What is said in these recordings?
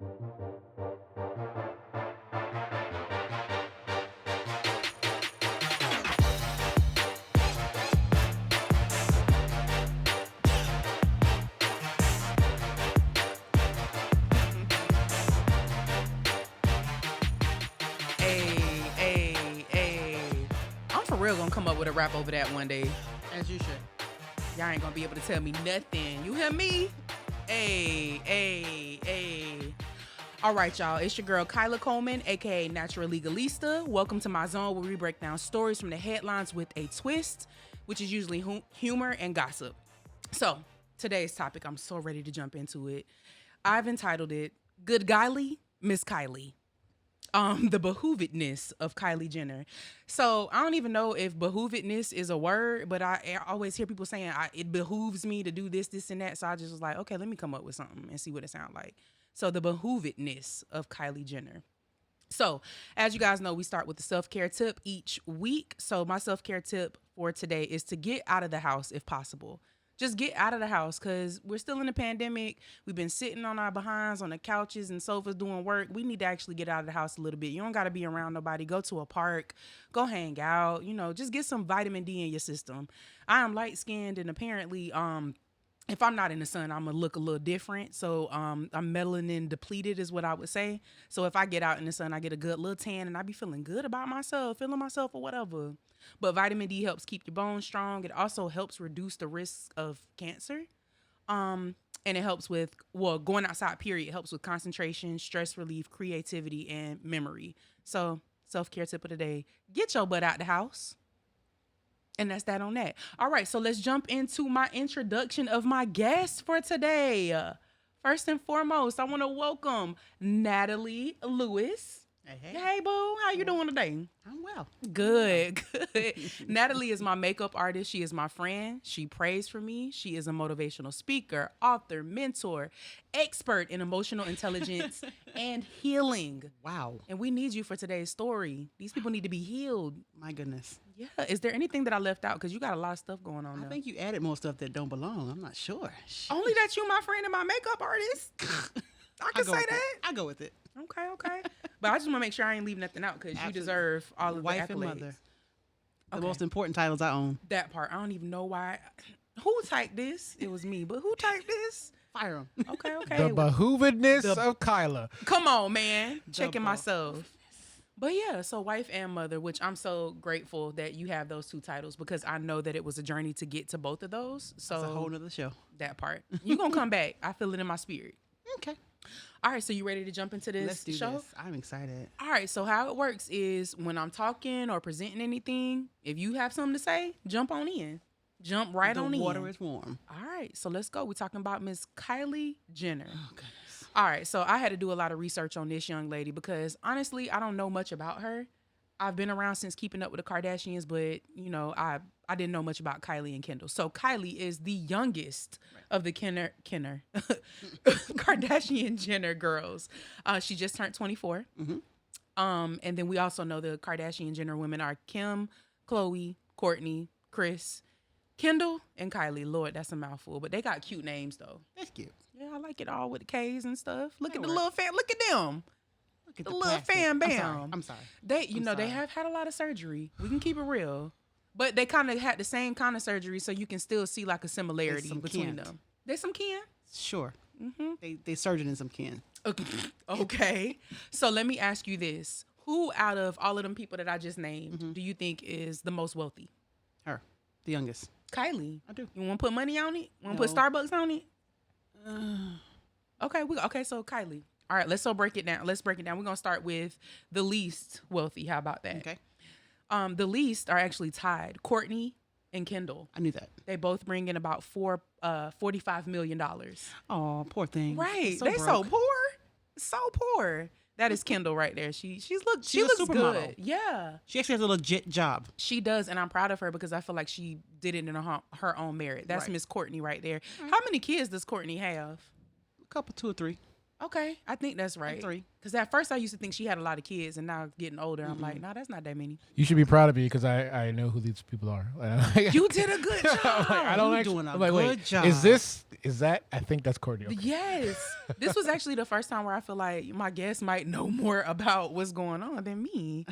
Hey, hey, hey. I'm for real gonna come up with a rap over that one day. As you should. Y'all ain't gonna be able to tell me nothing. You hear me? Hey, hey, hey. All right, y'all. It's your girl, Kyla Coleman, aka Natural Legalista. Welcome to my zone where we break down stories from the headlines with a twist, which is usually humor and gossip. So, today's topic, I'm so ready to jump into it. I've entitled it, Golly Miss Kylie. The behoovedness of Kylie Jenner. So I don't even know if behoovedness is a word, but I always hear people saying it behooves me to do this, this, and that. So I just was like, okay, let me come up with something and see what it sounds like. So the behoovedness of Kylie Jenner. So as you guys know, we start with the self-care tip each week. So my self-care tip for today is to get out of the house if possible. Just get out of the house because we're still in the pandemic. We've been sitting on our behinds on the couches and sofas doing work. We need to actually get out of the house a little bit. You don't got to be around nobody. Go to a park. Go hang out. Just get some vitamin D in your system. I am light-skinned, and apparently if I'm not in the sun, I'm going to look a little different. So I'm melanin depleted is what I would say. So if I get out in the sun, I get a good little tan and I be feeling good about myself, feeling myself or whatever. But vitamin D helps keep your bones strong. It also helps reduce the risk of cancer. And it helps with, going outside, period. It helps with concentration, stress relief, creativity, and memory. So self-care tip of the day, get your butt out the house. And that's that on that. All right, so let's jump into my introduction of my guest for today. First and foremost, I want to welcome Natalie Lewis. Hey, boo. How you doing today? I'm well. Good. Natalie is my makeup artist. She is my friend. She prays for me. She is a motivational speaker, author, mentor, expert in emotional intelligence and healing. Wow. And we need you for today's story. These people need to be healed. My goodness. Yeah. Is there anything that I left out? Because you got a lot of stuff going on I now. think you added more stuff that don't belong. I'm not sure. Only that you my friend and my makeup artist. I can say that. I go with it. Okay. But I just want to make sure I ain't leave nothing out because you deserve all of Wife the accolades. and mother. The most important titles I own. That part. I don't even know why. Who typed this? It was me. But who typed this? Fire them. Okay. The behoovedness of Kyla. Come on, man. Checking myself. But yeah, so wife and mother, which I'm so grateful that you have those two titles because I know that it was a journey to get to both of those. So that's a whole nother show. That part. You're going to come back. I feel it in my spirit. Okay. All right, so you ready to jump into this Let's do show? this. I'm excited. All right, so how it works is when I'm talking or presenting anything, if you have something to say, jump on in. Jump right on in. The water is warm. All right, so let's go. We're talking about Miss Kylie Jenner. Oh, goodness. All right, so I had to do a lot of research on this young lady because honestly, I don't know much about her. I've been around since Keeping Up with the Kardashians, but I didn't know much about Kylie and Kendall. So Kylie is the youngest of the Kardashian Jenner girls. She just turned 24. Mm-hmm. And then we also know the Kardashian Jenner women are Kim, Khloe, Courtney, Kris, Kendall, and Kylie. Lord, that's a mouthful, but they got cute names though. That's cute. Yeah, I like it all with the K's and stuff. Look That at the works. little fan. Look at them. Look at The little fan bam. I'm sorry. They sorry. have had a lot of surgery. We can keep it real. But they kind of had the same kind of surgery, so you can still see like a similarity some between kin. them. There's some kin. Sure. Mm-hmm. They surgeon in some kin. Okay. So let me ask you this. Who out of all of them people that I just named do you think is the most wealthy? Her. The youngest. Kylie. I do. You want to put money on it? Want to No. put Starbucks on it? Okay, so Kylie. All right, let's break it down. We're going to start with the least wealthy. How about that? Okay. The least are actually tied. Courtney and Kendall. I knew that. They both bring in about $45 million. Oh, poor thing. Right. So They so broke. poor. So poor. That is Kendall right there. She looks a good. supermodel. Yeah. She actually has a legit job. She does, and I'm proud of her because I feel like she did it in her own merit. That's Right. Miss Courtney right there. How many kids does Courtney have? A couple, 2 or 3. Okay, I think that's right. 3. Because at first I used to think she had a lot of kids, and now getting older, I'm like, nah, that's not that many. You should be proud of me because I know who these people are. You did a good job. I don't You're actually, doing a I'm like, good wait, job. is that? I think that's Courtney. Okay. Yes. This was actually the first time where I feel like my guests might know more about what's going on than me.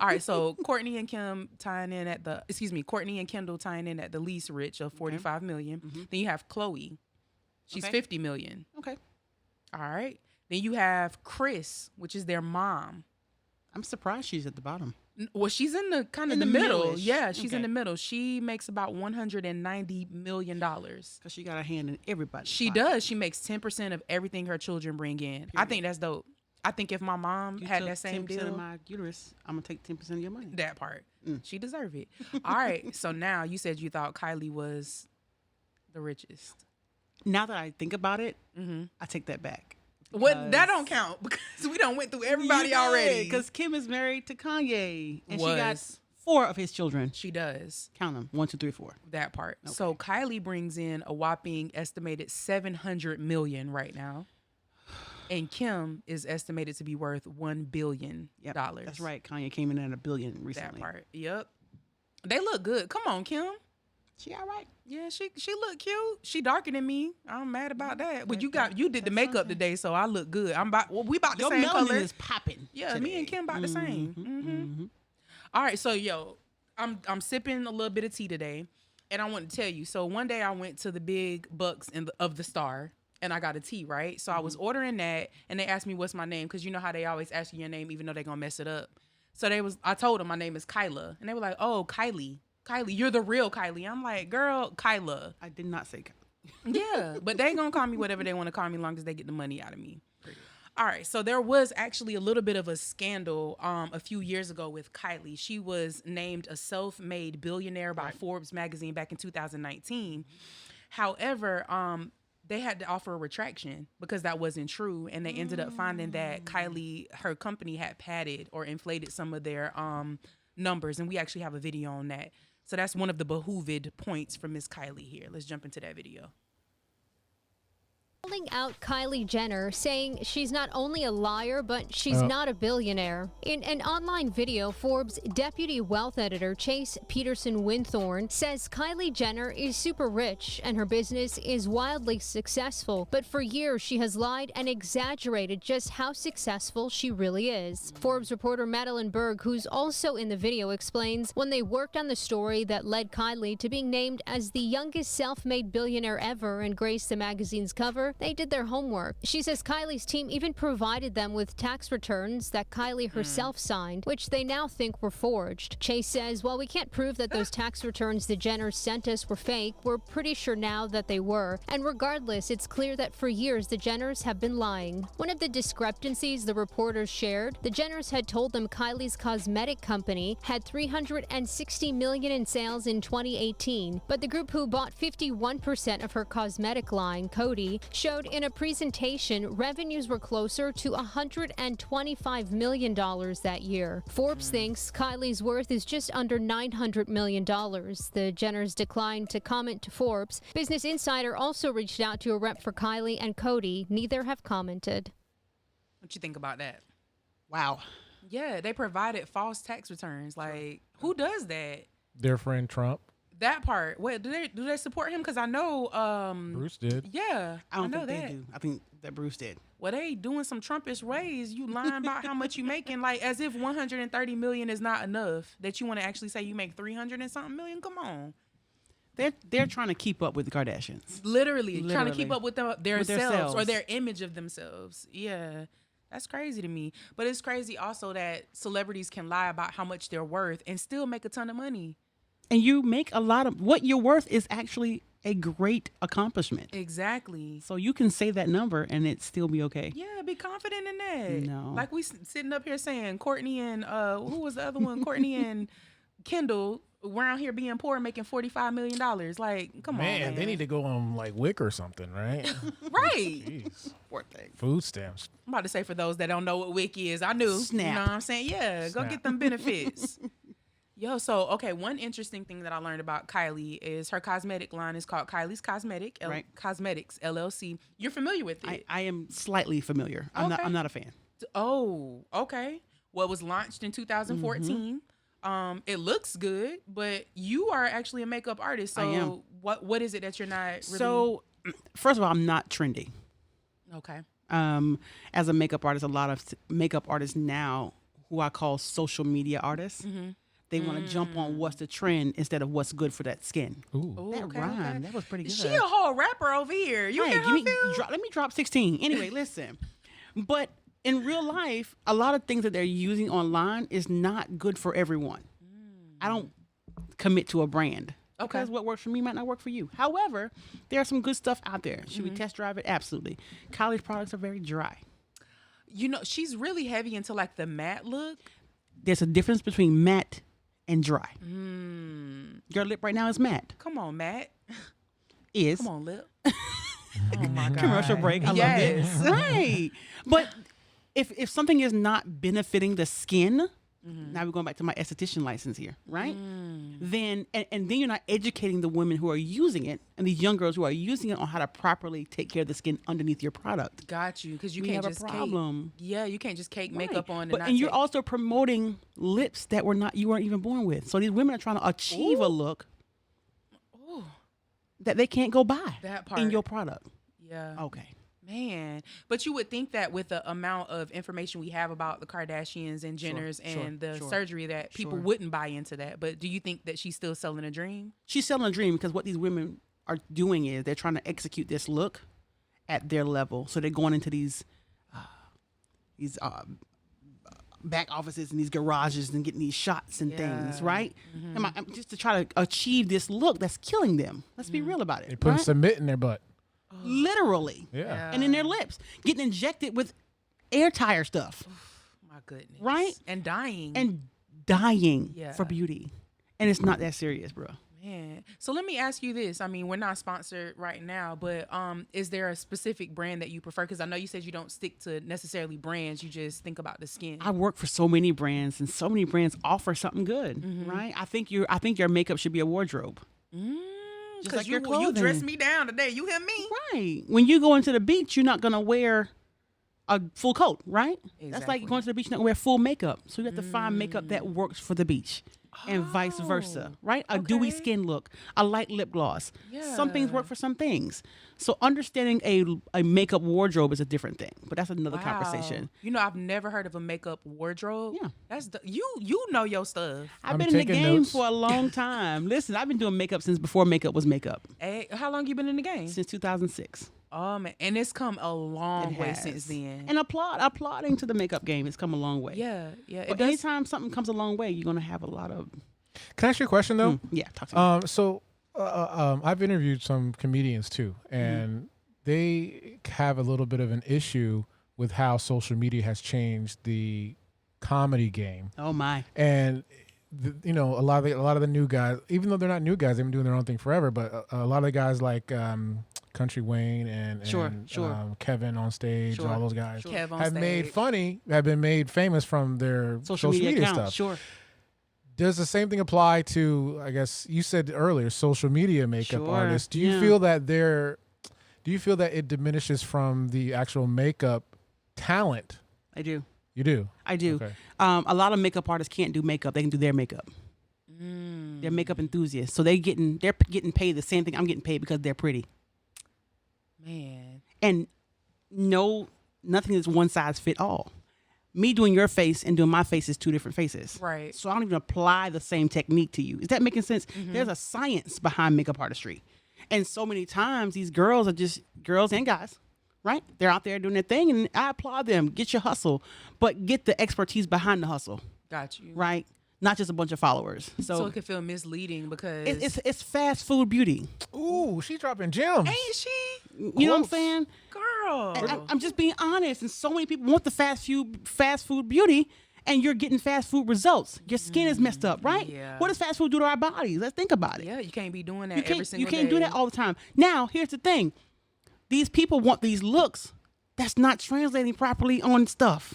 All right, so Courtney and Kendall tying in at the least rich of 45 million. Then you have Chloe. She's 50 million. Okay. All right. Then you have Chris, which is their mom. I'm surprised she's at the bottom. Well, she's in the kind of In the the middle. middle-ish. Yeah, she's in Okay. the middle. She makes about $190 million. Because she got a hand in everybody. She does. She makes 10% of everything her children bring in. I think that's dope. I think if my mom You had took that same 10% deal, of my uterus, I'm going to take 10% of your money. that part, she deserved it. All right. So now you said you thought Kylie was the richest. Now that I think about it, I take that back. What that don't count because we done went through everybody already. Because Kim is married to Kanye. And she Was. got 4 of his children. She does. Count them. 1, 2, 3, 4. That part. So Kylie brings in a whopping estimated $700 million right now. And Kim is estimated to be worth $1 billion. Yep, that's right. Kanye came in at $1 billion recently. That part. Yep. They look good. Come on, Kim. She all right. Yeah, she look cute. She darker than me. I'm mad about that. But you did the makeup today, so I look good. We about the Your same melanin color. is popping. Yeah, today. me and Kim about the same. Mm-hmm. All right, so I'm sipping a little bit of tea today, and I want to tell you. So one day I went to the Big Bucks of the Star, and I got a tea, right? So I was ordering that, and they asked me what's my name, because you know how they always ask you your name even though they're gonna mess it up. So I told them my name is Kyla, and they were like, "Oh, Kylie, you're the real Kylie." I'm like, "Girl, Kyla." I did not say Kylie. Yeah, but they gonna call me whatever they want to call me, long as they get the money out of me. All right, so there was actually a little bit of a scandal a few years ago with Kylie. She was named a self-made billionaire by Forbes magazine back in 2019. However, they had to offer a retraction because that wasn't true, and they ended up finding that Kylie, her company, had padded or inflated some of their numbers, and we actually have a video on that. So that's one of the behooved points for Miss Kylie here. Let's jump into that video. Calling out Kylie Jenner, saying she's not only a liar, but she's not a billionaire. In an online video, Forbes deputy wealth editor Chase Peterson Winthorne says Kylie Jenner is super rich and her business is wildly successful, but for years she has lied and exaggerated just how successful she really is. Forbes reporter Madeline Berg, who's also in the video, explains when they worked on the story that led Kylie to being named as the youngest self-made billionaire ever and graced the magazine's cover, they did their homework. She says Kylie's team even provided them with tax returns that Kylie herself signed, which they now think were forged. Chase says, while we can't prove that those tax returns the Jenners sent us were fake, we're pretty sure now that they were. And regardless, it's clear that for years the Jenners have been lying. One of the discrepancies the reporters shared, the Jenners had told them Kylie's cosmetic company had $360 million in sales in 2018, but the group who bought 51% of her cosmetic line, Coty, showed in a presentation revenues were closer to $125 million that year. Forbes thinks Kylie's worth is just under $900 million. The Jenners declined to comment to Forbes. Business Insider also reached out to a rep for Kylie and Coty. Neither have commented. What you think about that? Wow. Yeah, they provided false tax returns. Like, who does that? Their friend Trump. That part. Wait, do they support him? Because I know Bruce did. Yeah, I don't know think that. they do. I think that Bruce did. Well, they doing some Trumpish ways. You lying about how much you making, like as if 130 million is not enough. That you want to actually say you make 300 and something million. Come on. They're trying to keep up with the Kardashians. Literally trying to keep up with their With selves themselves. or their image of themselves. Yeah. That's crazy to me. But it's crazy also that celebrities can lie about how much they're worth and still make a ton of money. And you make a lot of what you're worth is actually a great accomplishment. Exactly. So you can say that number and it still be okay. Yeah, be confident in that. No. Like we sitting up here saying Courtney and who was the other one? Courtney and Kendall around here being poor, making $45 million. Like, come on, man. They need to go on like WIC or something, right? Right. Jeez. Poor thing. Food stamps. I'm about to say for those that don't know what WIC is, I knew. Snap. You know what I'm saying? Yeah, go Snap. get them benefits. Yo, so okay, one interesting thing that I learned about Kylie is her cosmetic line is called Kylie's Cosmetics LLC. You're familiar with it? I am slightly familiar. I'm not a fan. Oh, okay. Well, it was launched in 2014. It looks good, but you are actually a makeup artist. So I am. What is it that you're not really... So, first of all, I'm not trendy. Okay. As a makeup artist, a lot of makeup artists now, who I call social media artists, they want to jump on what's the trend instead of what's good for that skin. Ooh. That rhymed. That was pretty good. She a whole rapper over here. You hear her feel? Let me drop 16. Anyway, listen. But in real life, a lot of things that they're using online is not good for everyone. I don't commit to a brand. Okay. Because what works for me might not work for you. However, there's some good stuff out there. Should we test drive it? Absolutely. Kylie's products are very dry. You know, she's really heavy into like the matte look. There's a difference between matte and dry. Your lip right now is matte. Come on, Matt. Come on, lip. Oh my God. Commercial break. I love it. Right. But if something is not benefiting the skin, now we're going back to my esthetician license here, right? Then and then you're not educating the women who are using it and these young girls who are using it on how to properly take care of the skin underneath your product. Got you, because you We can't have just a problem. you can't just cake Right. makeup on. And you're also promoting lips that you weren't even born with. So these women are trying to achieve a look that they can't go buy That part. in your product. Yeah. Okay. Man, but you would think that with the amount of information we have about the Kardashians and Jenners and the surgery that people wouldn't buy into that. But do you think that she's still selling a dream? She's selling a dream because what these women are doing is they're trying to execute this look at their level. So they're going into these back offices and these garages and getting these shots and things, right? Just to try to achieve this look that's killing them. Let's be real about it. They put right? cement in their butt. Literally. Yeah. And in their lips. Getting injected with air tire stuff. My goodness. Right? And dying. And dying Yeah. for beauty. And it's not that serious, bro. Man. So let me ask you this. I mean, we're not sponsored right now, but is there a specific brand that you prefer? Because I know you said you don't stick to necessarily brands. You just think about the skin. I work for so many brands and so many brands offer something good, right? I think your makeup should be a wardrobe. Just like your clothing. You dressed me down today. You hear me? Right. When you go into the beach, you're not going to wear a full coat, right? Exactly. That's like going to the beach, you're not going to wear full makeup. So you have to find makeup that works for the beach. And vice versa, right? A dewy skin look, a light lip gloss. Some things work for some things. So understanding a makeup wardrobe is a different thing, but that's another conversation. You know, I've never heard of a makeup wardrobe. Yeah. That's you know your stuff. I've been in the taking game notes. for a long time. Listen, I've been doing makeup since before makeup was makeup. Hey, how long you been in the game? Since 2006. Oh man, and it's come a long It way has. since then. And applauding to the makeup game. It's come a long way. yeah. It But does. anytime something comes a long way, you're going to have a lot of... Can I ask you a question though? Yeah, talk to me. So I've interviewed some comedians too, and they have a little bit of an issue with how social media has changed the comedy game. Oh, my. And a lot of the new guys, even though they're not new guys, they've been doing their own thing forever. But a lot of the guys like Country Wayne and Kevin on stage, all those guys Kev on have been made famous from their social media accounts. stuff. Sure. Does the same thing apply to, I guess you said earlier, social media makeup Sure, artists? Do you feel that it diminishes from the actual makeup talent? I do. You do? I do. Okay. A lot of makeup artists can't do makeup. They can do their makeup. They're makeup enthusiasts. So they're getting paid the same thing I'm getting paid because they're pretty. Man. And nothing is one size fit all. Me doing your face and doing my face is two different faces. Right. So I don't even apply the same technique to you. Is that making sense? There's a science behind makeup artistry. And so many times these girls are just girls and guys, right? They're out there doing their thing and I applaud them. Get your hustle, but get the expertise behind the hustle, Got you. right? Not just a bunch of followers. So it can feel misleading because it's fast food beauty. Ooh, she's dropping gems. ain't she? You know what I'm saying? Girl. And I'm just being honest. And so many people want the fast food beauty, and you're getting fast food results. Your skin is messed up, right? Yeah. What does fast food do to our bodies? Let's think about it. Yeah, you can't be doing that You every single day. can't do that all the time. Now, here's the thing. These people want these looks that's not translating properly on stuff.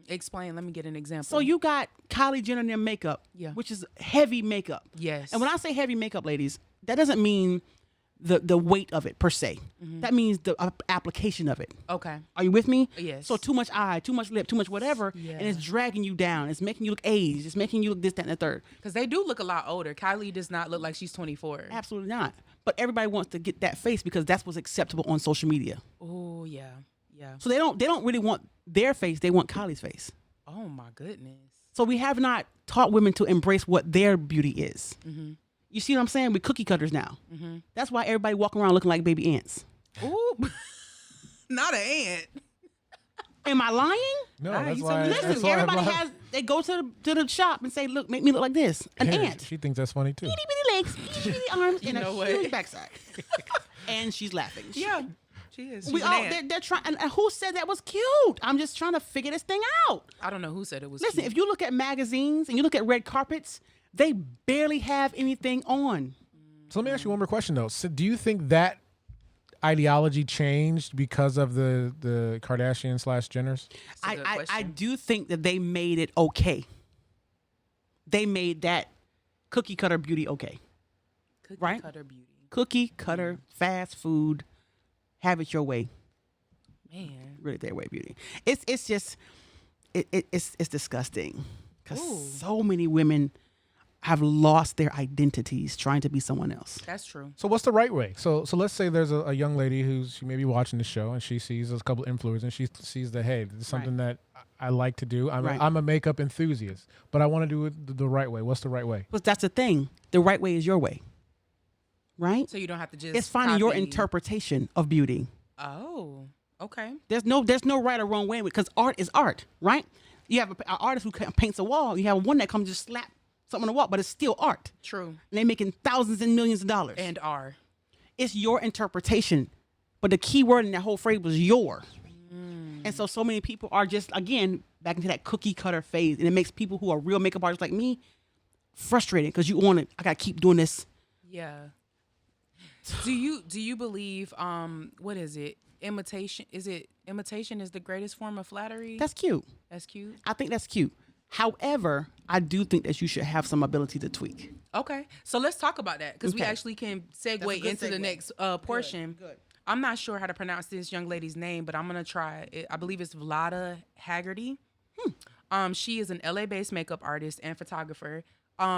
Explain. Let me get an example. So you got Kylie Jenner in their makeup, which is heavy makeup. Yes. And when I say heavy makeup, ladies, that doesn't mean the weight of it per se. That means the application of it. Okay. Are you with me? Yes. So too much eye, too much lip, too much whatever, and it's dragging you down. It's making you look aged. It's making you look this, that, and the third. Because they do look a lot older. Kylie does not look like she's 24. Absolutely not. But everybody wants to get that face because that's what's acceptable on social media. Oh, yeah. Yeah. So they don't really want their face. They want Kylie's face. Oh, my goodness. So we have not taught women to embrace what their beauty is. You see what I'm saying? We're cookie cutters now. That's why everybody walking around looking like baby ants. Ooh. Not an ant. Am I lying? No, Nah, that's you why. told me That's Listen, why everybody I'm has, they go to the shop and say, look, make me look like this. An ant. She thinks that's funny too. Itty bitty legs, itty bitty arms, and know a what? huge backside. And she's laughing. Yeah. She is. She's We an all, ant. they're trying, and who said that was cute? I'm just trying to figure this thing out. I don't know who said it was Listen, cute. if you look at magazines and you look at red carpets, they barely have anything on. So let me ask you one more question though. So do you think that ideology changed because of the Kardashian / Jenners? That's a good I question. do think that they made it okay. They made that cookie cutter beauty okay. Cookie right? cutter beauty. Cookie cutter, fast food, have it your way. Man. Really their way beauty. It's just it's disgusting because so many women have lost their identities trying to be someone else. That's true. So what's the right way? So let's say there's a young lady she may be watching the show and she sees a couple of influencers and she sees that, hey, this is something that I like to do. I'm a makeup enthusiast, but I want to do it the right way. What's the right way? But that's the thing. The right way is your way. Right? So you don't have to just It's finding your copy. interpretation of beauty. Oh, okay. There's no right or wrong way because art is art, right? You have an artist who paints a wall. You have one that comes just slap something on the wall, but it's still art. True. And they're making thousands and millions of dollars. And are. It's your interpretation. But the key word in that whole phrase was your. And so many people are just, again, back into that cookie cutter phase. And it makes people who are real makeup artists like me frustrated because you want to, I got to keep doing this. Yeah. Do you believe, what is it? Imitation is the greatest form of flattery? That's cute. That's cute. I think that's cute. However, I do think that you should have some ability to tweak. Okay. So let's talk about that because we Okay. actually can That's a segue good into the segue. next portion. Good. I'm not sure how to pronounce this young lady's name, but I'm going to try it. I believe it's Vlada Haggerty. She is an LA-based makeup artist and photographer.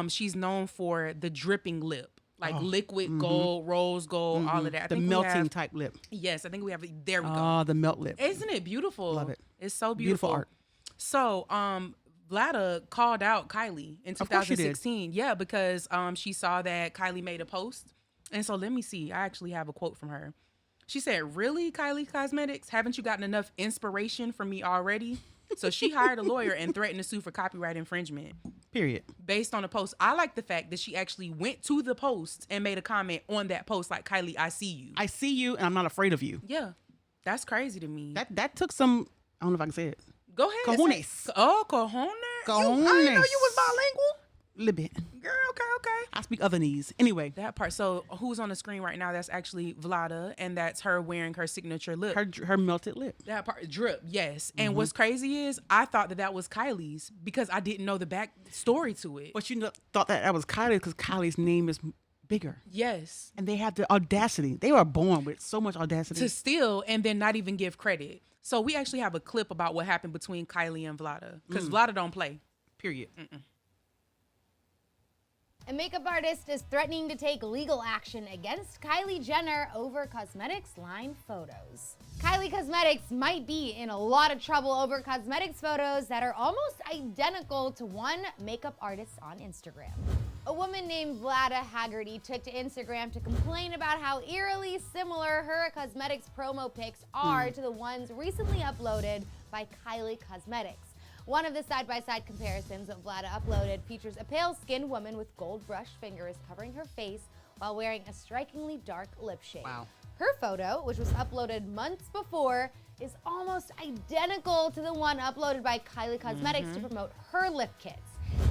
She's known for the dripping lip, like liquid gold, rose gold, all of that. I The think we melting have- type lip. Yes, I think we have. There we go. Oh, the melt lip. Isn't it beautiful? Love it. It's so Beautiful beautiful. art. So, Vlada called out Kylie in Of course she did. 2016. Yeah, because she saw that Kylie made a post. And so let me see. I actually have a quote from her. She said, "Really, Kylie Cosmetics? Haven't you gotten enough inspiration from me already?" So she hired a lawyer and threatened to sue for copyright infringement Period. based on the post. I like the fact that she actually went to the post and made a comment on that post like, "Kylie, I see you." I see you and I'm not afraid of you. Yeah, that's crazy to me. That took some, I don't know if I can say it. Go ahead. Cojones. Say- Oh, cojones. I didn't know you was bilingual. A little bit. Girl, okay. I speak otherese. Anyway, That part. So who's on the screen right now? That's actually Vlada, and that's her wearing her signature lip. her melted lip. That part, drip, yes. And what's crazy is I thought that was Kylie's because I didn't know the back story to it. But you thought that was Kylie because Kylie's name is bigger. Yes. And they have the audacity. They were born with so much audacity. To steal and then not even give credit. So we actually have a clip about what happened between Kylie and Vlada because Vlada don't play. Period. A makeup artist is threatening to take legal action against Kylie Jenner over cosmetics line photos. Kylie Cosmetics might be in a lot of trouble over cosmetics photos that are almost identical to one makeup artist on Instagram. A woman named Vlada Haggerty took to Instagram to complain about how eerily similar her cosmetics promo pics are to the ones recently uploaded by Kylie Cosmetics. One of the side-by-side comparisons that Vlada uploaded features a pale-skinned woman with gold brush fingers covering her face while wearing a strikingly dark lip shade. Wow. Her photo, which was uploaded months before, is almost identical to the one uploaded by Kylie Cosmetics to promote her lip kits.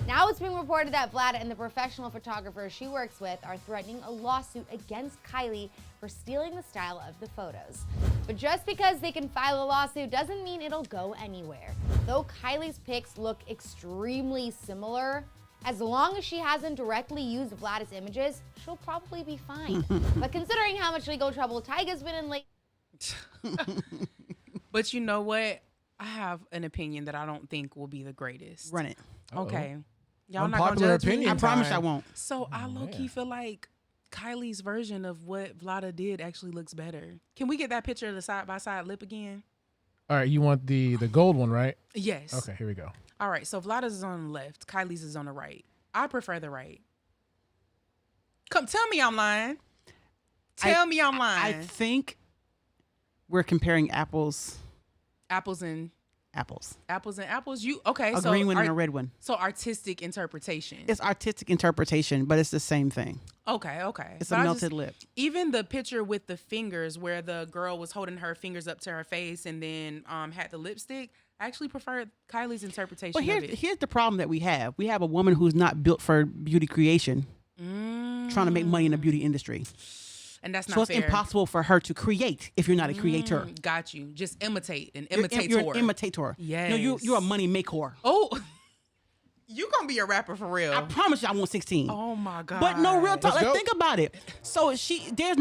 Now it's being reported that Vlad and the professional photographer she works with are threatening a lawsuit against Kylie for stealing the style of the photos. But just because they can file a lawsuit doesn't mean it'll go anywhere. Though Kylie's pics look extremely similar, as long as she hasn't directly used Vlad's images, she'll probably be fine. But considering how much legal trouble Tyga's been in lately. But you know what? I have an opinion that I don't think will be the greatest. Run it. Okay. Y'all not Unpopular gonna judge me? opinion I promise time. I won't. So I low-key feel like Kylie's version of what Vlada did actually looks better. Can we get that picture of the side-by-side lip again? All right, you want the gold one, right? Yes. Okay, here we go. All right, so Vlada's is on the left. Kylie's is on the right. I prefer the right. Come, tell me I'm lying. Tell me I'm lying. I think we're comparing apples Apples. and apples. You okay? A so green one and a red one. So artistic interpretation. It's artistic interpretation, but it's the same thing. Okay. It's But a I melted lip. Even the picture with the fingers, where the girl was holding her fingers up to her face and then had the lipstick. I actually prefer Kylie's interpretation But of it. here's the problem that we have. We have a woman who's not built for beauty creation, trying to make money in the beauty industry. And that's not So it's fair. impossible for her to create if you're not a creator. Got you. Just imitate and You're imitator. an imitator. Yes. No, you're a money maker. Oh, you gonna be a rapper for real? I promise you, I want 16. Oh my god. But no, real talk. Let's go. Let's think about it. So there's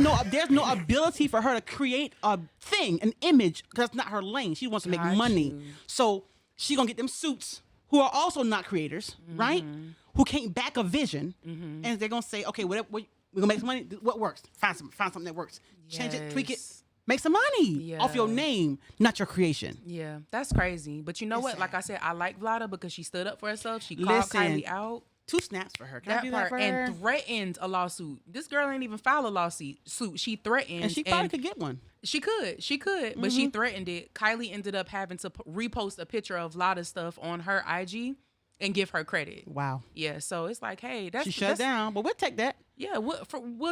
no ability for her to create a thing, an image, because it's not her lane. She wants to make Got money. you. So she gonna get them suits who are also not creators, right? Who can't back a vision, and they're gonna say, okay, whatever, we're gonna make some money. What works? Find something that works. Change it, tweak it, Yes. make some money off your Yeah. name, not your creation. Yeah, that's crazy. But you know It's what? sad. Like I said, I like Vlada because she stood up for herself. She called Listen, Kylie out. 2 snaps for her. Can I That do part that for her? and threatened a lawsuit. This girl ain't even filed a lawsuit. She threatened, And she probably could get one. She could, but she threatened it. Kylie ended up having to repost a picture of Vlada's stuff on her IG and give her credit. Wow. Yeah, so it's like, hey, that's She shut down, but we'll take that. Yeah, we'll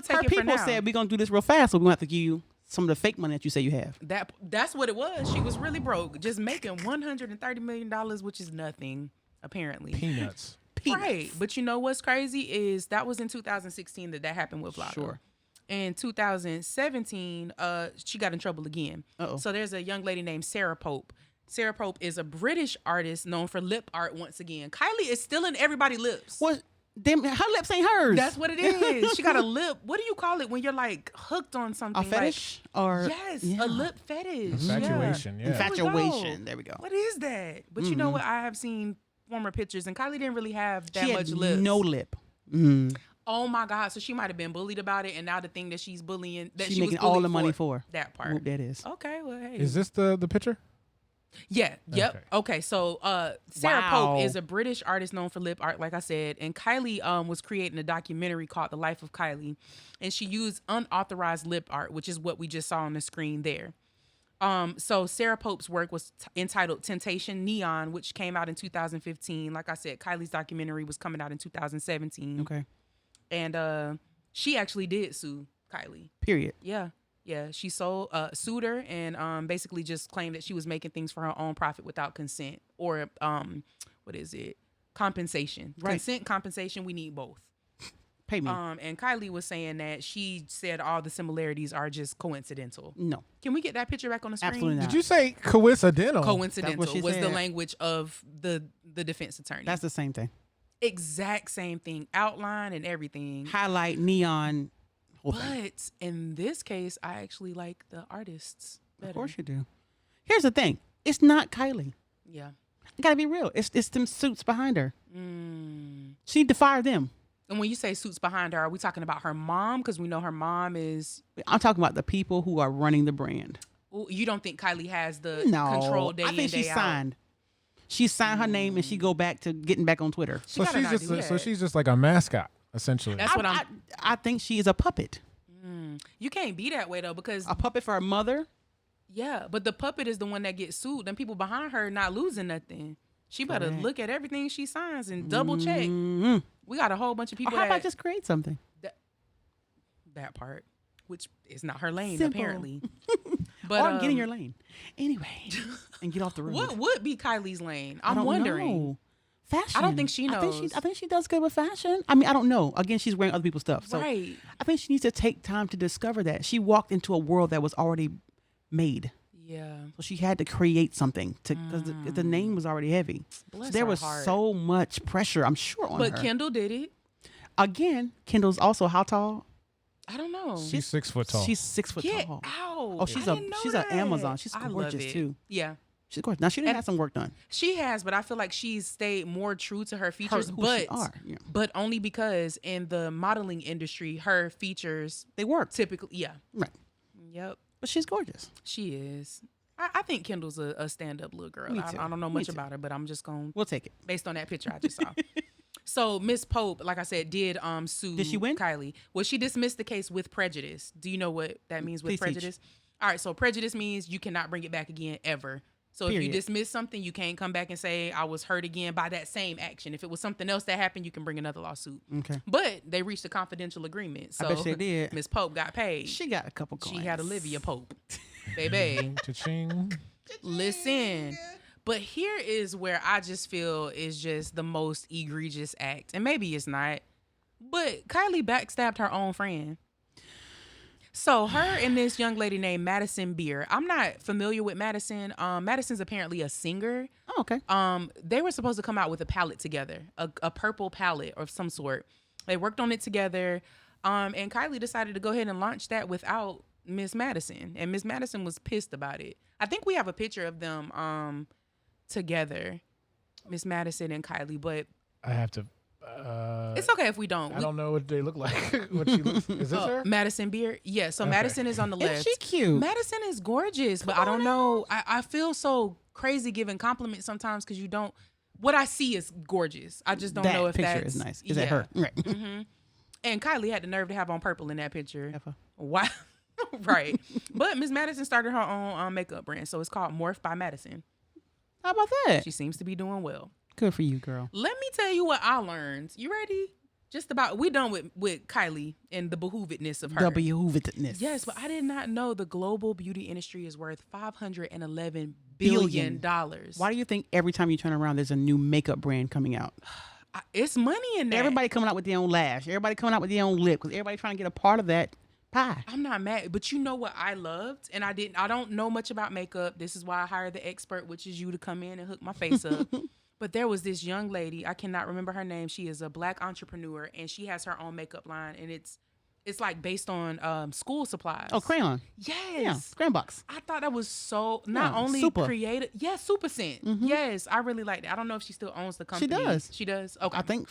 take Her it for people now. said we're gonna do this real fast, so we're gonna have to give you some of the fake money that you say you have. That's what it was. She was really broke, just making $130 million, which is nothing apparently. Peanuts. Right, but you know what's crazy is that was in 2016 that happened with Vlada. Sure. In 2017, she got in trouble again. Uh-oh. So there's a young lady named Sarah Pope. Sarah Pope is a British artist known for lip art once again. Kylie is still in everybody's lips. Well, her lips ain't hers. That's what it is. She got a lip. What do you call it when you're like hooked on something? A fetish or Yes, yeah. a lip fetish. Infatuation, yeah. Infatuation. There we go. What is that? But you know what? I have seen former pictures, and Kylie didn't really have that She much had lips. no lip. Mm. Oh my God! So she might have been bullied about it, and now the thing that she's bullying, that She's she making was bullied all the money for that part. Whoop, that is. Okay, well, hey. Is this the picture? Yeah. Yep. Okay. Okay. So Sarah Wow. Pope is a British artist known for lip art, like I said, and Kylie was creating a documentary called The Life of Kylie, and she used unauthorized lip art, which is what we just saw on the screen there. So Sarah Pope's work was entitled Temptation Neon, which came out in 2015. Like I said, Kylie's documentary was coming out in 2017. Okay. And she actually did sue Kylie. Period. Yeah. She sued her and basically just claimed that she was making things for her own profit without consent or what is it? Compensation. Right. Consent, compensation. We need both. Pay me. And Kylie was saying that she said all the similarities are just coincidental. No. Can we get that picture back on the screen? Absolutely not. Did you say coincidental? Coincidental That's what she was the said. language of the defense attorney. That's the same thing. exact same thing, outline and everything. Highlight, neon. Whole thing. But in this case, I actually like the artists better. Of course you do. Here's the thing. It's not Kylie. Yeah. I gotta be real. It's them suits behind her. She need to fire them. And when you say suits behind her, are we talking about her mom? Because we know her mom is. I'm talking about the people who are running the brand. Well, you don't think Kylie has the No, control day I in, think day she out? signed. She signed her name and she go back to getting back on Twitter. So gotta she's not just do so that. she's just like a mascot essentially. That's what I think she is a puppet. You can't be that way though, because A puppet for her mother. yeah, but the puppet is the one that gets sued. Them people behind her not losing nothing. She better Correct. look at everything she signs and double check. We got a whole bunch of Or people how that about just create something? that part, which is not her lane Simple. apparently. But Or get in your lane. Anyway, and get off the road. what would be Kylie's lane? I I'm don't wondering. know. fashion. I don't think she knows. I think she does good with fashion. I mean, I don't know. Again, she's wearing other people's stuff. So Right. I think she needs to take time to discover that. She walked into a world that was already made. Yeah. So she had to create something because the name was already heavy. So there her was heart. so much pressure, I'm sure, on her. But Kendall did it. Again, Kendall's also how tall? I don't know. She's 6 foot tall. She's 6 foot Get tall. out. Oh, she's I didn't know an that. Amazon. She's I love gorgeous it. too. Yeah. She's gorgeous. Now she didn't have some work done. She has, but I feel like she's stayed more true to her features. Who but she are, yeah. but only because in the modeling industry, her features They work. typically, Right. Yep, But she's gorgeous. she is. I think Kendall's a stand-up little girl. Me too. I don't know Me much too. about her, but I'm just going We'll take it. based on that picture I just saw. So Miss Pope, like I said, did sue Did she win? Kylie. Well, she dismissed the case with prejudice. Do you know what that means with Please teach. prejudice? All right, so prejudice means you cannot bring it back again ever. So if you Period. dismiss something, you can't come back and say I was hurt again by that same action. If it was something else that happened, you can bring another lawsuit. Okay. But they reached a confidential agreement. So I bet they did. Miss Pope got paid. She got a couple coins. She had Olivia Pope. Baby. Cha-ching. Listen. But here is where I just feel is just the most egregious act. And maybe it's not. But Kylie backstabbed her own friend. So her and this young lady named Madison Beer. I'm not familiar with Madison. Madison's apparently a singer. Oh, okay. They were supposed to come out with a palette together, a purple palette of some sort. They worked on it together. And Kylie decided to go ahead and launch that without Miss Madison. And Miss Madison was pissed about it. I think we have a picture of them together, Miss Madison and Kylie, but I have to. it's okay if we don't. I don't know what they look like. What she looks. Is this her? Madison Beer. Yeah, so Okay. Madison is on the left. Isn't she cute? Madison is gorgeous, but I don't know. I feel so crazy giving compliments sometimes because you don't. What I see is gorgeous. I just don't that know if picture that's is nice. Is that her? Right. And Kylie had the nerve to have on purple in that picture. Effa. Wow. Right. But Miss Madison started her own makeup brand, so it's called Morph by Madison. How about that? She seems to be doing well. Good for you, girl. Let me tell you what I learned. You ready? Just about, we done with Kylie and the behoovedness of her. Behoovedness. Yes, but I did not know the global beauty industry is worth $511 billion. Why do you think every time you turn around, there's a new makeup brand coming out? It's money in that. Everybody coming out with their own lash. Everybody coming out with their own lip because everybody trying to get a part of that pie. I'm not mad, but you know what I loved, and I don't know much about makeup. This is why I hired the expert, which is you, to come in and hook my face up. But there was this young lady, I cannot remember her name. She is a Black entrepreneur, and she has her own makeup line, and it's like based on school supplies. Oh, crayon. Yes. Yeah, crayon box. I thought that was so not only Super. creative. Yes, Super Scent. Yes, I really liked it. I don't know if she still owns the company. does. She does. Okay. I think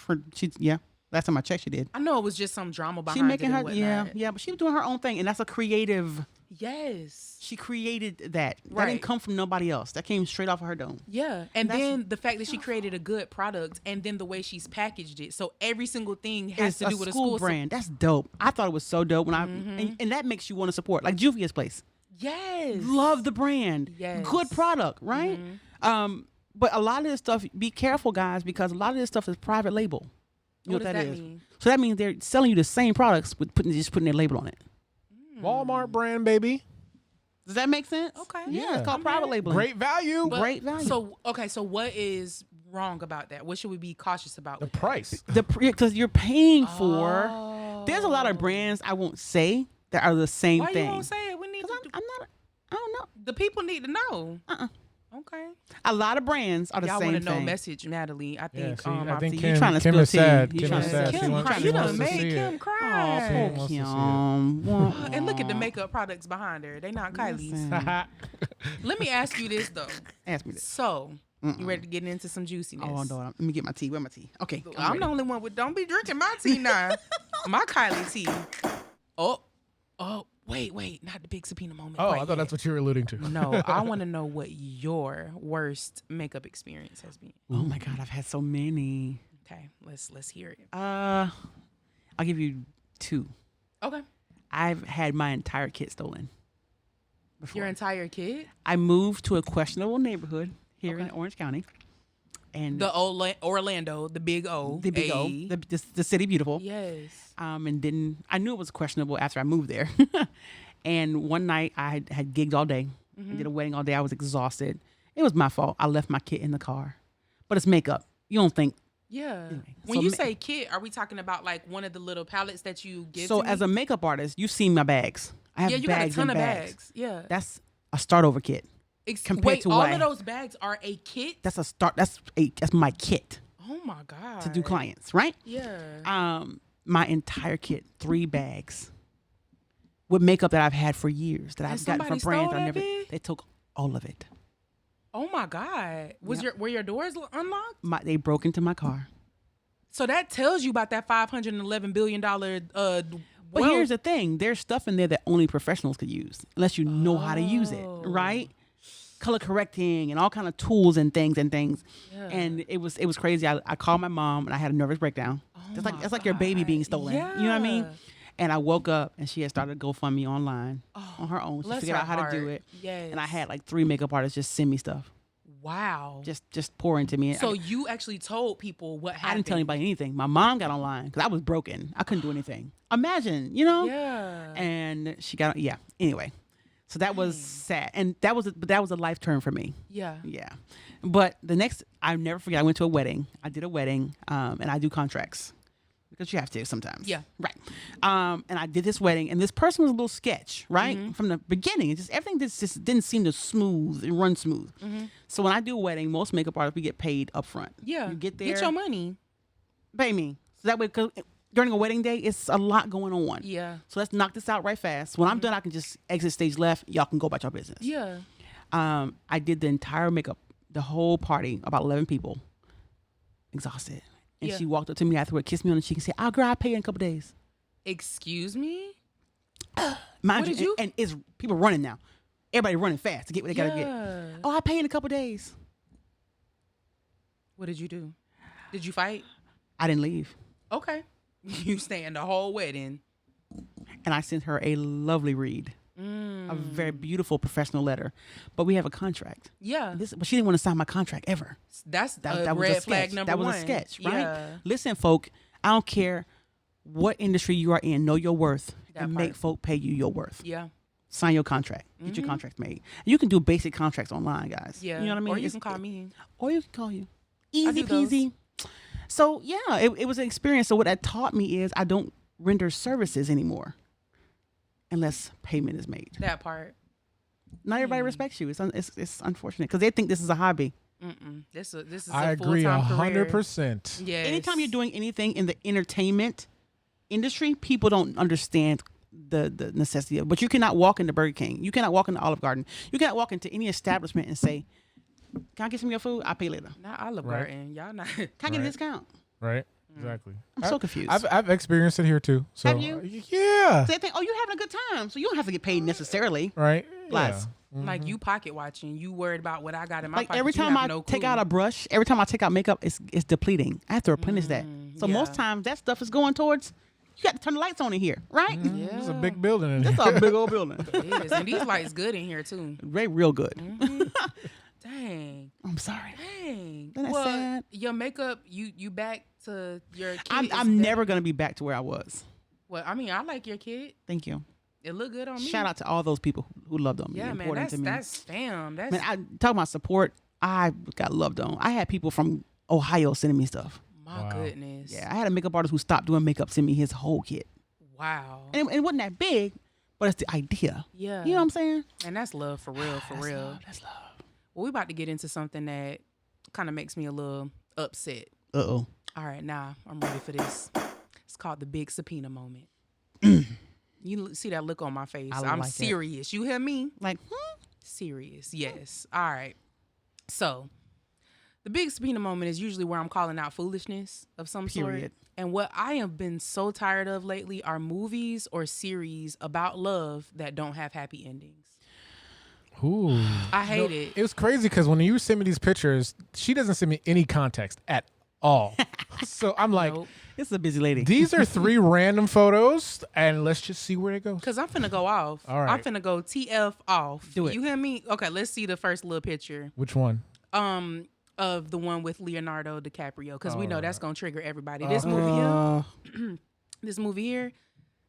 last time I checked, she did. I know it was just some drama behind She making it her, and whatnot. yeah, but she was doing her own thing, and that's a creative. Yes. She created that. That Right. didn't come from nobody else. That came straight off of her dome. Yeah. And That's- then the fact that she created a good product and then the way she's packaged it. So every single thing has It's to do with a school brand. That's dope. I thought it was so dope when and that makes you want to support, like Juvia's Place. Yes. Love the brand. Yes. Good product, right? But a lot of this stuff, be careful, guys, because a lot of this stuff is private label. You What know does what that is? mean? So that means they're selling you the same products with just putting their label on it. Walmart brand, baby. Does that make sense? Okay. Yeah, it's called I'm private in. labeling. Great value. But- Great value. So what is wrong about that? What should we be cautious about? The price. Because you're paying for. There's a lot of brands I won't say that are the same Why thing. you won't say it? We need to, I'm not. I don't know. the people need to know. Okay. A lot of brands are the Y'all same want to know thing. message Natalie. I Yeah, think see, I our think tea- you trying to Kim spill is tea. sad. You Kim trying is to- sad. Kim She wants, cry. she You wants done to made see Kim it. cry. Kim wants to see it. And look at the makeup products behind her. They not Kylie's. Let me ask you this though. Ask me this. So, you ready to get into some juiciness? Oh, no. Let me get my tea. Where my tea? Okay. I'm the only one with. Don't be drinking my tea now. My Kylie tea. Oh, wait, not the Big Subpoena moment. Oh, quite I thought that's yet. what you were alluding to. No, I want to know what your worst makeup experience has been. Oh my God, I've had so many. Okay, let's hear it. I'll give you two. Okay, I've had my entire kit stolen. Before. your entire kid, I moved to a questionable neighborhood here Okay. in Orange County, and the old Orlando, the big O, the big O, Ayy. the city beautiful. Yes. And I knew it was questionable after I moved there. And one night I had gigged all day. I did a wedding all day. I was exhausted. It was my fault. I left my kit in the car, but it's makeup. You don't think. Yeah. Anyway, When so you say kit, are we talking about like one of the little palettes that you give So to me? as a makeup artist, you've seen my bags. I have you bags got a ton and of bags. bags. Yeah. That's a start over kit. Compared Wait, to all what of those bags are a kit? That's a start. That's my kit Oh my God. to do clients, right? Yeah. My entire kit, 3 bags with makeup that I've had for years that I've gotten from somebody brands. stole I that never. big? They took all of it. Oh my God. Were your doors unlocked? They broke into my car. So that tells you about that $511 billion But here's the thing: there's stuff in there that only professionals could use, unless you know how to use it, right? Color correcting and all kind of tools and things. Yeah. And it was crazy. I called my mom and I had a nervous breakdown. It's like your baby being stolen. Yeah. You know what I mean? And I woke up and she had started GoFundMe online on her own. She bless figured her out how to do heart. it. Yes. And I had like 3 makeup artists just send me stuff, Wow. just pour into me. So you actually told people what happened. I didn't tell anybody anything. My mom got online because I was broken. I couldn't do anything. Imagine, you know? Yeah. And she got, Anyway, so that was sad. And that was a life turn for me. Yeah. Yeah. But the next, I never forget, I went to a wedding. I did a wedding and I do contracts because you have to sometimes. Yeah. Right. And I did this wedding and this person was a little sketch, right? Mm-hmm. From the beginning. It just everything just didn't seem to run smooth. Mm-hmm. So when I do a wedding, most makeup artists, we get paid up front. Yeah. You get there. Get your money. Pay me. So that way, because during a wedding day, it's a lot going on. Yeah. So let's knock this out right fast. When I'm done, I can just exit stage left. Y'all can go about your business. Yeah. I did the entire makeup, the whole party, about 11 people, exhausted. And Yeah. she walked up to me afterward, kissed me on the cheek, and said, "Girl, I'll pay you in a couple days." Excuse me? Mind What did you? And it's people running now. Everybody running fast to get what they gotta get. Oh, I'll pay you in a couple days. What did you do? Did you fight? I didn't leave. Okay. You staying the whole wedding. And I sent her a lovely read. A very beautiful professional letter. But we have a contract. Yeah. But she didn't want to sign my contract ever. That's That was red a flag sketch. number That was one. a sketch, right? Yeah. Listen, folk, I don't care what industry you are in, know your worth That and part. make folk pay you your worth. Yeah. Sign your contract. Get your contracts made. And you can do basic contracts online, guys. Yeah. You know what I mean? Or you can call me. Or you can call you. Easy do those. peasy. So, yeah, it was an experience. So what that taught me is I don't render services anymore unless payment is made. That part. Not everybody respects you. It's unfortunate because they think this is a hobby. This is I a agree full-time career. 100%. Yes. Anytime you're doing anything in the entertainment industry, people don't understand the necessity of. But you cannot walk into Burger King. You cannot walk into Olive Garden. You cannot walk into any establishment and say, "Can I get some of your food? I'll pay later. Not Olive Right. Garden. Y'all not. Can I get a discount?" Right? Exactly. I'm so confused. I've experienced it here too. So, Have you? Yeah. So they think, "Oh, you're having a good time, so you don't have to get paid necessarily." Right? Lies. Yeah. Like you pocket watching. You worried about what I got in my Like pocket. every You time have I no take clue. out a brush, every time I take out makeup, it's depleting. I have to replenish that. So yeah. most times that stuff is going towards. You got to turn the lights on in here, right? Yeah. It's a big building in It's there. a big old building. It is. And these lights good in here too. They real good. Dang. I'm sorry. Dang. Isn't that well, sad? your makeup, you back to your kid. I'm never gonna be back to where I was. Well, I mean, I like your kid. Thank you. It look good on me. Shout out to all those people who loved on me. Yeah, man. important to me. That's fam. That's Man, I talk about support. I got loved on. I had people from Ohio sending me stuff. my Wow. goodness. Yeah, I had a makeup artist who stopped doing makeup, send me his whole kit, Wow. and it wasn't that big, but it's the idea. Yeah. You know what I'm saying? And that's love for real, for That's real. love. That's love. Well, we about to get into something that kind of makes me a little upset. Uh-oh. All right, now I'm ready for this. It's called the Big Subpoena moment. You see that look on my face. I I'm like it. serious. You hear me? Like, Serious. Yes. All right. So, the Big Subpoena moment is usually where I'm calling out foolishness of some sort. Period. And what I have been so tired of lately are movies or series about love that don't have happy endings. Ooh. I hate it. It was crazy because when you send me these pictures, she doesn't send me any context at all. So I'm like, Nope. this is a busy lady. these are 3 random photos, and let's just see where it goes. Because I'm finna go off. All right. I'm finna go TF off. Do it. You hear me? Okay, let's see the first little picture. Which one? Of the one with Leonardo DiCaprio. Because we know that's gonna trigger everybody. Uh-huh. This movie here,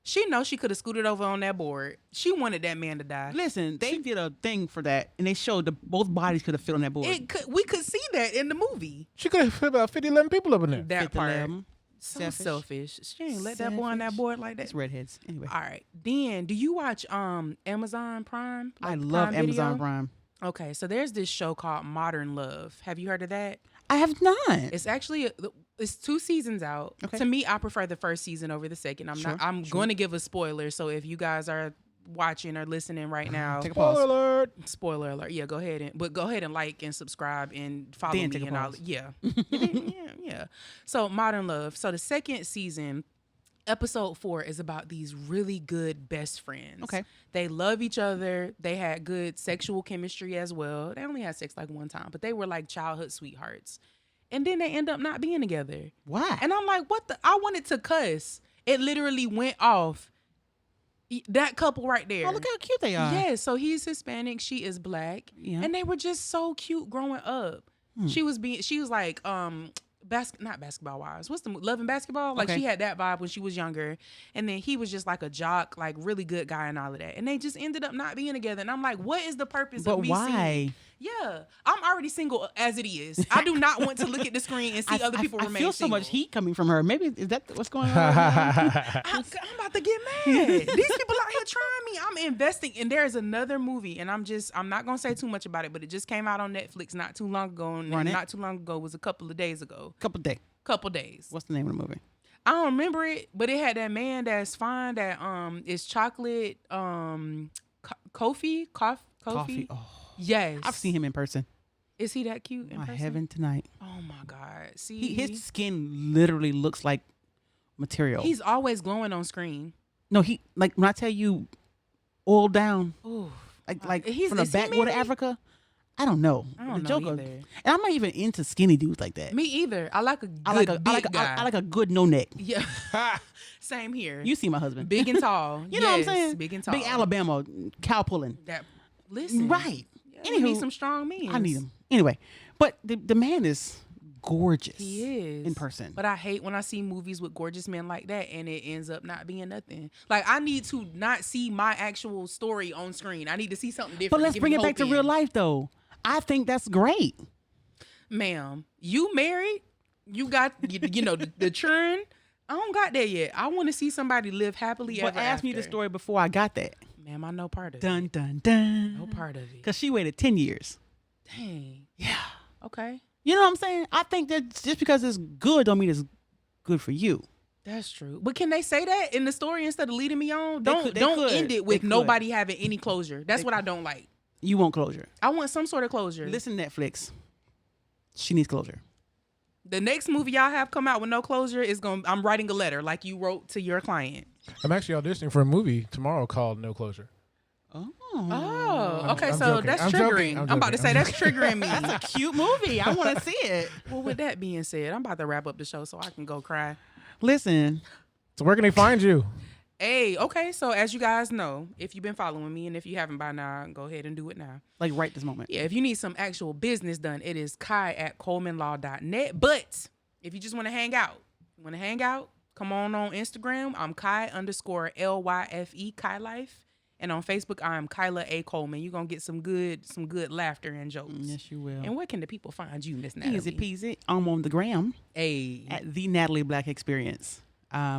She knows she could have scooted over on that board. She wanted that man to die. Listen, they did a thing for that, and they showed both bodies could have fit on that board. We could see that in the movie. She could have fit about 50, 11 people up in there. That part. 11. So selfish. She ain't let that boy on that board like that. It's redheads. Anyway. All right. Then, do you watch Amazon Prime? I love Prime Video? Amazon Prime. Okay, so there's this show called Modern Love. Have you heard of that? I have not. It's actually it's 2 seasons out. Okay. To me, I prefer the first season over the second. I'm going to give a spoiler. So if you guys are watching or listening right now, Take a pause. Spoiler alert. Spoiler alert. Yeah, go ahead and like and subscribe and follow Then me take a and all. pause. Yeah. yeah. So Modern Love. So the second season, episode 4 is about these really good best friends. Okay. They love each other. They had good sexual chemistry as well. They only had sex like one time, but they were like childhood sweethearts. And then they end up not being together. Why? And I'm like, what the? I wanted to cuss. It literally went off. That couple right there. Oh, look how cute they are. Yeah, so he's Hispanic, she is black. Yeah. And they were just so cute growing up. She was like not Basketball Wives. What's the Love and Basketball? Like Okay. she had that vibe when she was younger. And then he was just like a jock, like really good guy and all of that. And they just ended up not being together. And I'm like, what is the purpose But of me why? seeing? Yeah, I'm already single as it is. I do not want to look at the screen and see other people I remain feel so single. much heat coming from her. Maybe is that what's going on? I'm about to get mad. These people out here trying me. I'm investing. And there's another movie, and I'm not gonna say too much about it, but it just came out on Netflix not too long ago. And Run it. not too long ago was a couple of days ago. Couple days. What's What's the name of the movie? I don't remember it, but it had that man that's fine that is chocolate Kofi. Coffee. Oh, Yes. I've seen him in person. Is he that cute in My person? heaven tonight. Oh my God. See, His skin literally looks like material. he's always glowing on screen. No, he like when I tell you, oil down, Ooh. like Is from the he backwater of married? Africa. I don't know. I don't The know Joker. either. And I'm not even into skinny dudes like that. Me either. I like a good I like a big guy. I like a good no neck. Yeah. Same here. You see my husband. Big and tall. You know what I'm Yes, saying? Big and tall. Big Alabama cow pulling. That listen. Right. Yeah, we need Anywho, some strong men. I need him. Anyway, but the man is gorgeous. He is in person. But I hate when I see movies with gorgeous men like that and it ends up not being nothing. Like I need to not see my actual story on screen. I need to see something different. But let's give bring me it back to hope real in. life though. I think that's great. Ma'am, you married? You got you know the churn? I don't got that yet. I want to see somebody live happily But ever ask me the after. story before I got that. Ma'am, I know part of it. Dun dun dun. No part of it. Because she waited 10 years. Dang. Yeah. Okay. You know what I'm saying? I think that just because it's good don't mean it's good for you. That's true. But can they say that in the story instead of leading me on? They Don't could. end it They with could. nobody having any closure. That's what I don't like. You want closure. I want some sort of closure. Listen, Netflix. She needs closure. The next movie y'all have come out with no closure is I'm writing a letter like you wrote to your client. I'm actually auditioning for a movie tomorrow called No Closure. Oh, okay. I'm so joking. that's I'm triggering. joking. I'm about to say that's triggering me. That's a cute movie. I want to see it. Well, with that being said, I'm about to wrap up the show so I can go cry. Listen, So where can they find you? Hey, okay. So as you guys know, if you've been following me and if you haven't by now, go ahead and do it now. like right this moment. Yeah, if you need some actual business done, it is kai@colemanlaw.net. But if you just want to hang out, come on Instagram. I'm Kai_LYFE, Kai Life. And on Facebook, I'm Kyla A. Coleman. You're going to get some good laughter and jokes. Yes, you will. And where can the people find you, Miss Natalie? Easy peasy. I'm on the gram Hey. at the Natalie Black Experience.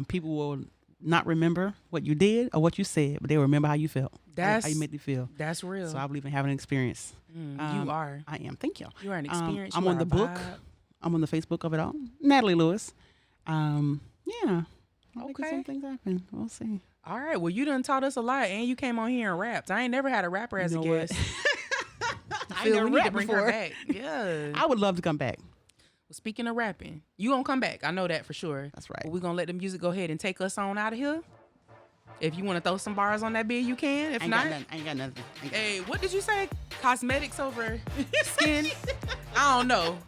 People will not remember what you did or what you said, but they will remember how you felt. How you made me feel. That's real. So I believe in having an experience. You are. I am. Thank you. You are an experience. I'm You on are the a book. vibe. I'm on the Facebook of it all. Natalie Lewis. Yeah. Making Okay. some things happen. We'll see. All right. Well, you done taught us a lot, and you came on here and rapped. I ain't never had a rapper as You a know what? guest. I Feel never we need to rapped bring before. her back. Yeah. I would love to come back. Well, speaking of rapping, you gonna come back. I know that for sure. That's right. But we're gonna let the music go ahead and take us on out of here. If you want to throw some bars on that beat, you can. If I ain't not, got nothing. I ain't got nothing. hey, what did you say? Cosmetics over skin? I don't know.